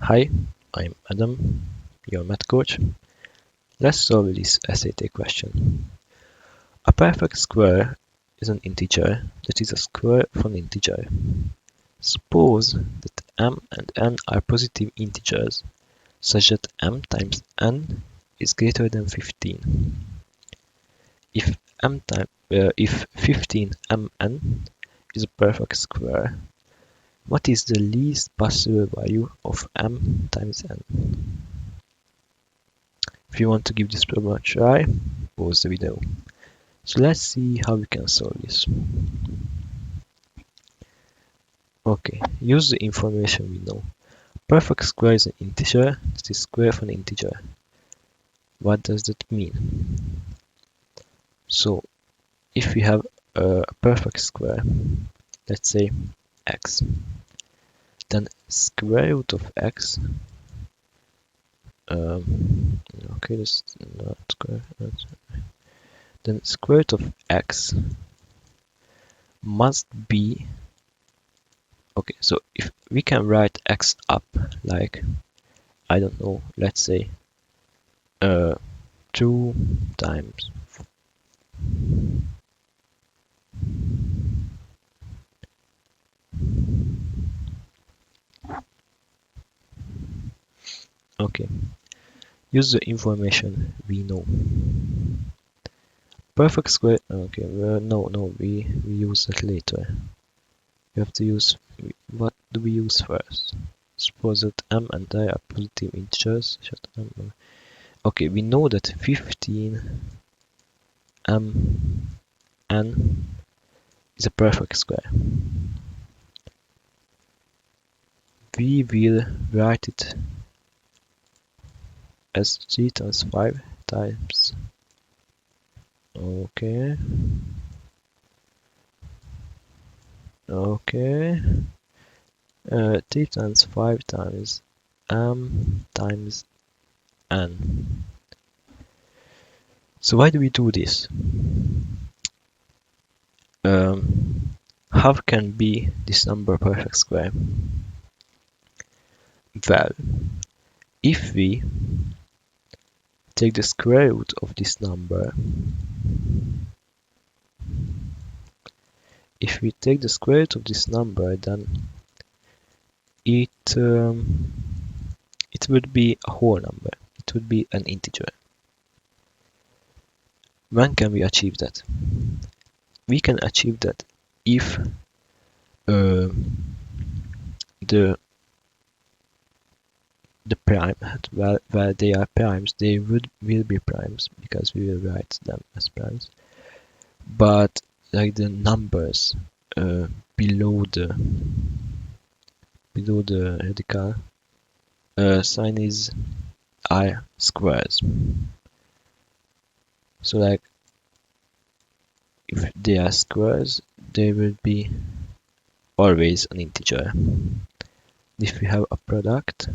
Hi, I'm Adam, your math coach. Let's solve this SAT question. A perfect square is an integer that is a square of an integer. Suppose that m and n are positive integers such that m times n is greater than 15. If 15mn is a perfect square, what is the least possible value of m times n? If you want to give this problem a try, pause the video. So let's see how we can solve this. Okay, use the information we know. Perfect square is an integer that is square of an integer. What does that mean? So if we have a perfect square, let's say x, then square root of x, okay, this is not square, then square root of x must be, okay, so if we can write x up like, I don't know, let's say 2 times okay, use the information we know. Perfect square, okay, well, no, we use that later. We have to use, what do we use first? Suppose that m and I are positive integers. Okay, we know that 15 m n is a perfect square. We will write it as 3 times 5 times, okay, 3 times 5 times m times n. So why do we do this? How can be this number a perfect square? Well, if we take the square root of this number, then it would be a whole number. It would be an integer. When can we achieve that? We can achieve that if the prime, well, they are primes, they will be primes because we will write them as primes. But like the numbers below the radical sign are squares. So like if they are squares, they will be always an integer. If we have a product,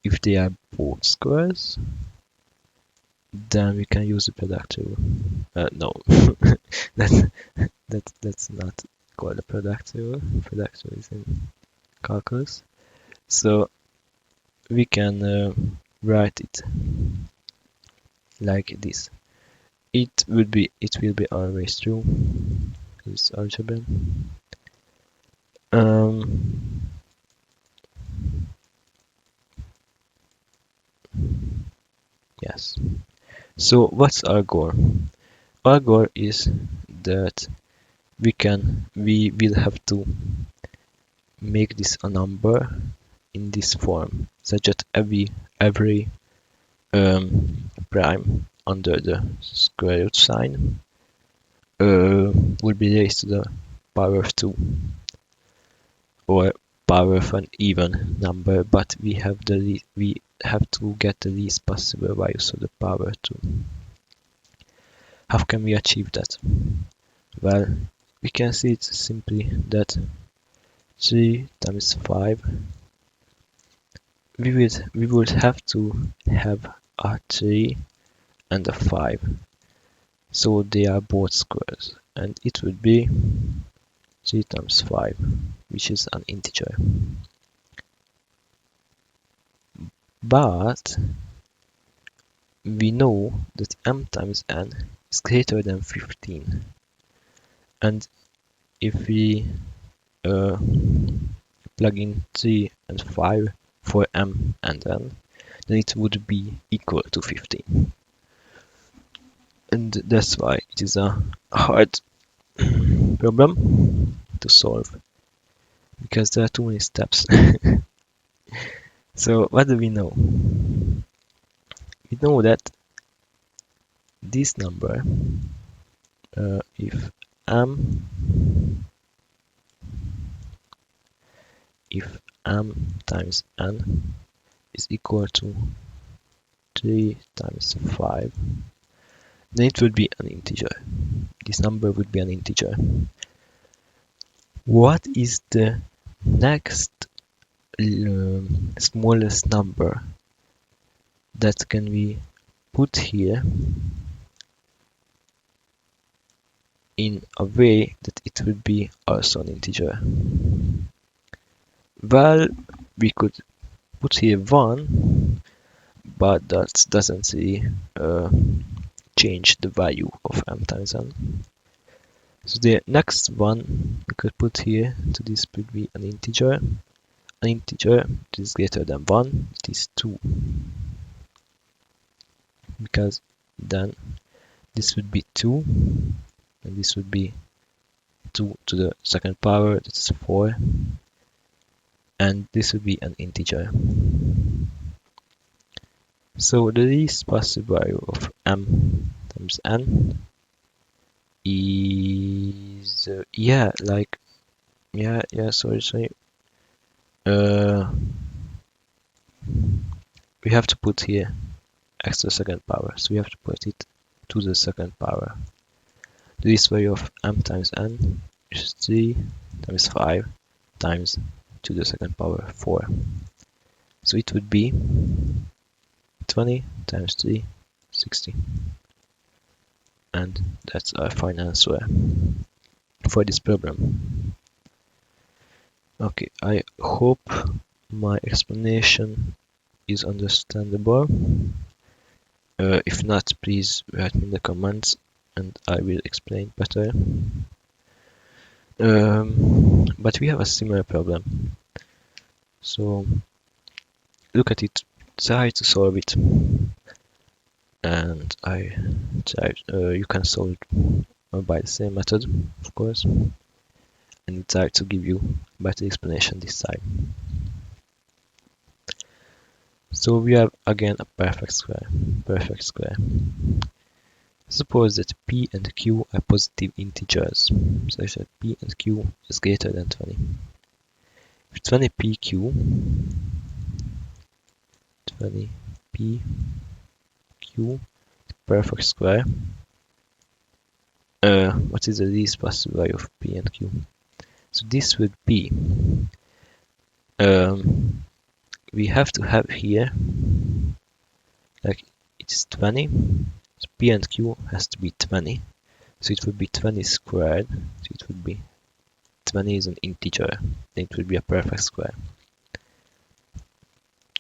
if they are both squares, then we can use the product rule. No, that's not called a product rule. Product rule is in calculus. So we can write it like this. It will be always true. It's algebra. Yes. So what's our goal? Our goal is that we will have to make this a number in this form, such that every prime under the square root sign will be raised to the power of 2, or power of an even number, but we have to get the least possible values of the power 2. How can we achieve that? Well, we can see it simply that 3 times 5, we would have to have a 3 and a 5, so they are both squares, and it would be 3 times 5, which is an integer. But we know that m times n is greater than 15. And if we plug in 3 and 5 for m and n, then it would be equal to 15. And that's why it is a hard problem to solve, because there are too many steps. So what do we know? We know that this number, if m times n is equal to 3 times 5, then it would be an integer. This number would be an integer. What is the next smallest number that can we put here in a way that it would be also an integer? Well, we could put here 1, but that doesn't really change the value of m times n. So the next one we could put here to this would be an integer. An integer that is greater than 1, it is 2. Because then this would be 2, and this would be 2 to the second power, that is 4. And this would be an integer. So the least possible value of m times n is sorry. We have to put here x to the second power, so we have to put it to the second power. The least value of m times n is 3 times 5 times to the second power 4. So it would be 20 times 3, 60. And that's our final answer for this problem. Okay, I hope my explanation is understandable. If not, please write me in the comments and I will explain better. But we have a similar problem. So look at it, try to solve it, and you can solve it by the same method, of course, and try to give you a better explanation this time. So we have again a perfect square. Suppose that p and q are positive integers, such that p and q is greater than 20. If 20pq, perfect square, what is the least possible value of p and q? So this would be, we have to have here, like it's 20, so p and q has to be 20, so it would be 20 squared, so it would be 20 is an integer, then it would be a perfect square.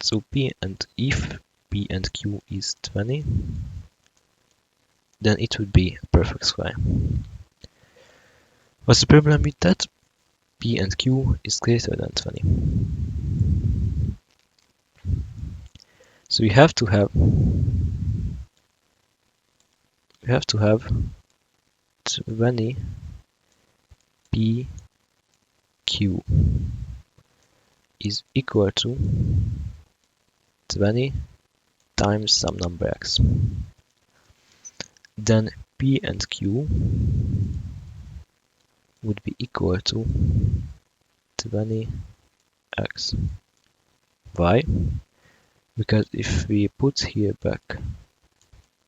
So if p and q is 20, then it would be a perfect square. What's the problem with that? P and q is greater than 20. So we have to have 20 pq is equal to 20 times some number x. Then p and q would be equal to 20x. Why? Because if we put here back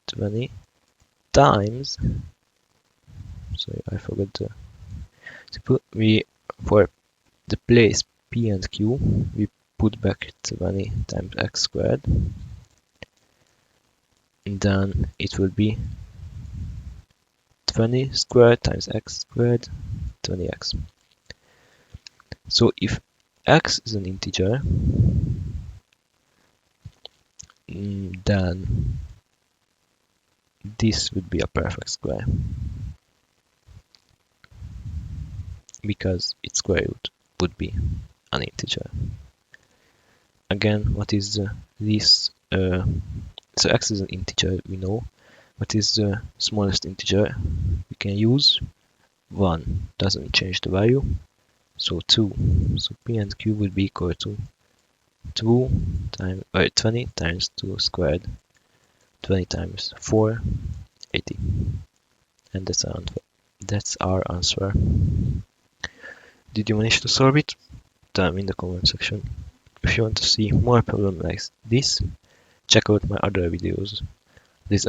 20 times, sorry, I forgot to for the place p and q, we put back 20 times x squared, and then it will be 20 squared times x squared, 20x. So if x is an integer, then this would be a perfect square because its square root would be an integer. Again, what is this? So x is an integer, we know. What is the smallest integer we can use? 1 doesn't change the value, so 2. So p and q would be equal to 20 times 2 squared, 20 times 4, 80. And that's our answer. Did you manage to solve it? Tell me in the comment section. If you want to see more problems like this, check out my other videos. These